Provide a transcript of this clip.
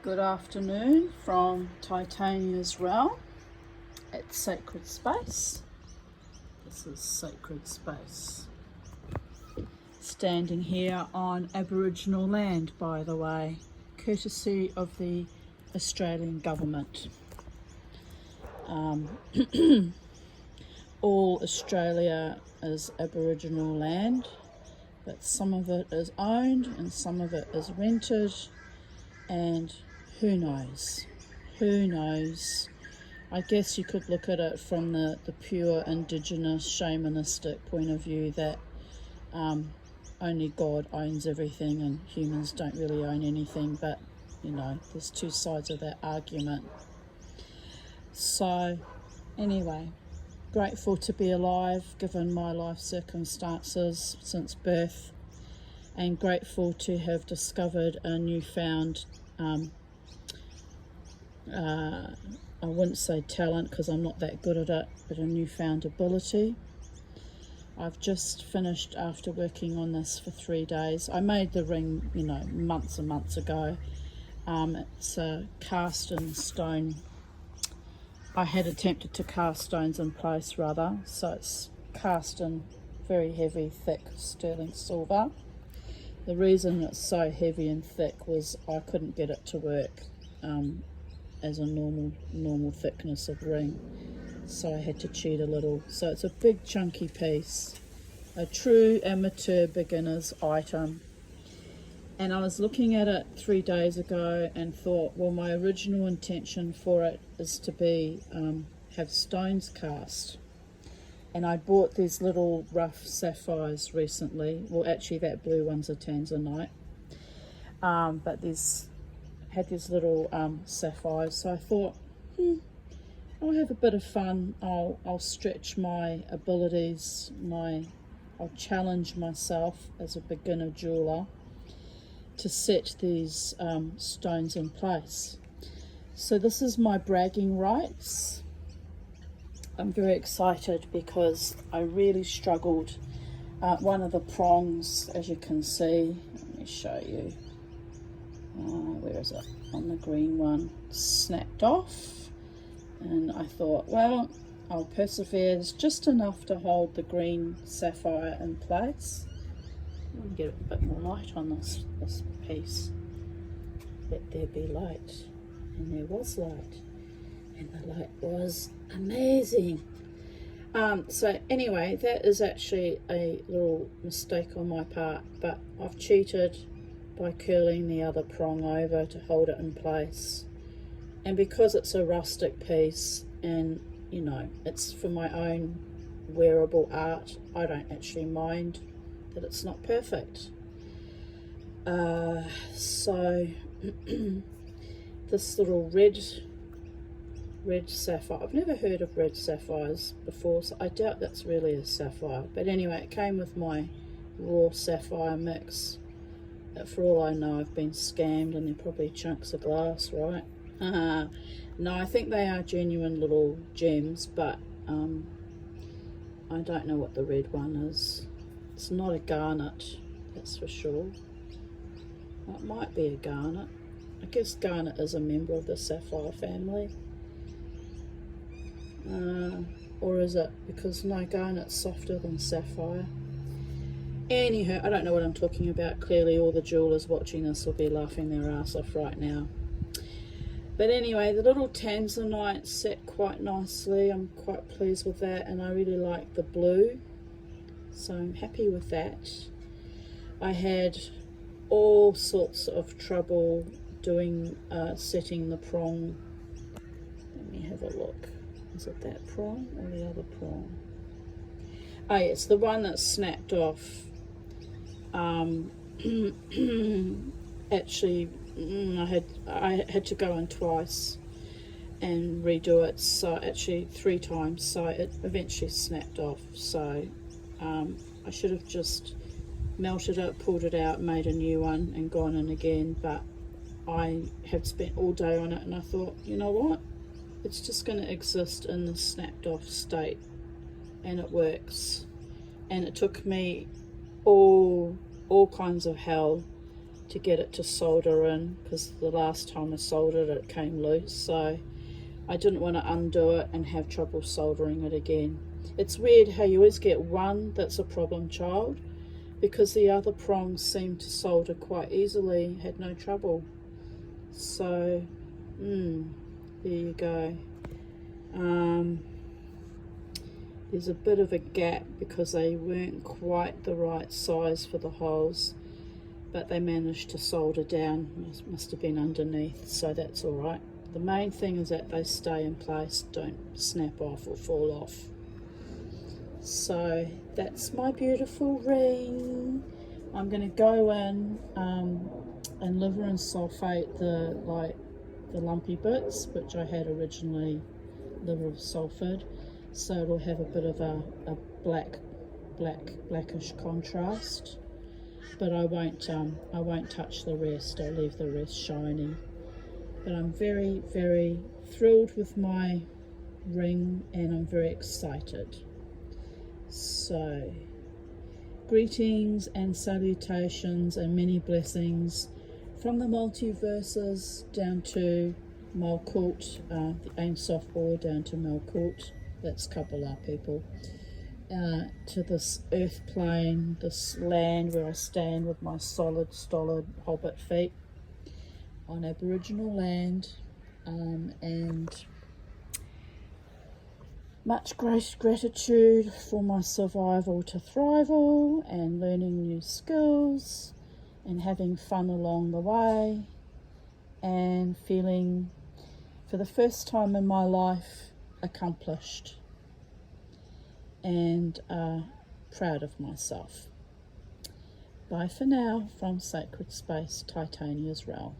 Good afternoon from Titania's realm. It's Sacred Space. This is Sacred Space. Standing here on Aboriginal land, by the way, courtesy of the Australian government. All Australia is Aboriginal land, but some of it is owned and some of it is rented, and who knows? I guess you could look at it from the pure indigenous shamanistic point of view that only God owns everything and humans don't really own anything, but you know, there's two sides of that argument. So anyway, grateful to be alive given my life circumstances since birth, and grateful to have discovered a newfound I wouldn't say talent because I'm not that good at it, but a newfound ability. I've just finished after working on this for 3 days. I made the ring, you know, months and months ago. It's a cast in stone. I had attempted to cast stones in place rather, so it's cast in very heavy, thick sterling silver. The reason it's so heavy and thick was I couldn't get it to work as a normal thickness of ring, so I had to cheat a little. So it's a big chunky piece, a true amateur beginner's item. And I was looking at it 3 days ago and thought, well, my original intention for it is to be have stones cast. And I bought these little rough sapphires recently. Well, actually that blue one's a tanzanite, but had these little sapphires. So I thought, I'll have a bit of fun. I'll stretch my abilities. I'll challenge myself as a beginner jeweler to set these stones in place. So this is my bragging rights. I'm very excited because I really struggled. One of the prongs, as you can see, let me show you. Where is it? On the green one, snapped off. And I thought, well, I'll persevere. There's just enough to hold the green sapphire in place. Let me get a bit more light on this piece. Let there be light. And there was light. And the light was amazing. So anyway, that is actually a little mistake on my part, but I've cheated by curling the other prong over to hold it in place. And because it's a rustic piece and, you know, it's for my own wearable art, I don't actually mind that it's not perfect. So this little red sapphire, I've never heard of red sapphires before, so I doubt that's really a sapphire. But anyway, it came with my raw sapphire mix. For all I know, I've been scammed and they're probably chunks of glass, right? No, I think they are genuine little gems, but I don't know what the red one is. It's not a garnet, that's for sure. It might be a garnet. I guess garnet is a member of the sapphire family. Or is it? Because no, garnet's softer than sapphire. Anyhow, I don't know what I'm talking about. Clearly all the jewelers watching this will be laughing their ass off right now. But anyway, the little tanzanite set quite nicely. I'm quite pleased with that, and I really like the blue, so I'm happy with that. I had all sorts of trouble doing setting the prong. Let me have a look. Is it that prong or the other prong? Oh yes, the one that snapped off. Actually, I had to go in twice and redo it, so actually 3 times, so it eventually snapped off. So I should have just melted it, pulled it out, made a new one and gone in again, but I had spent all day on it and I thought, you know what, it's just going to exist in the snapped off state, and it works. And it took me all kinds of hell to get it to solder in, because the last time I soldered it came loose, so I didn't want to undo it and have trouble soldering it again. It's weird how you always get one that's a problem child, because the other prongs seem to solder quite easily, had no trouble. So there you go. There's a bit of a gap because they weren't quite the right size for the holes, but they managed to solder down. It must have been underneath, so that's all right. The main thing is that they stay in place, don't snap off or fall off. So that's my beautiful ring. I'm going to go in and liver and sulfate the lumpy bits, which I had originally liver sulfate, so it'll have a bit of a blackish contrast. But I won't touch the rest. I'll leave the rest shiny. But I'm very, very thrilled with my ring, and I'm very excited. So, greetings and salutations and many blessings from the multiverses down to Malkut, the Ein Sof Or down to Malkut, that's Kabbalah people, to this earth plane, this land where I stand with my solid, stolid hobbit feet on Aboriginal land, and much gratitude for my survival to thrival and learning new skills and having fun along the way, and feeling for the first time in my life accomplished and proud of myself. Bye for now from Sacred Space, Titania's realm.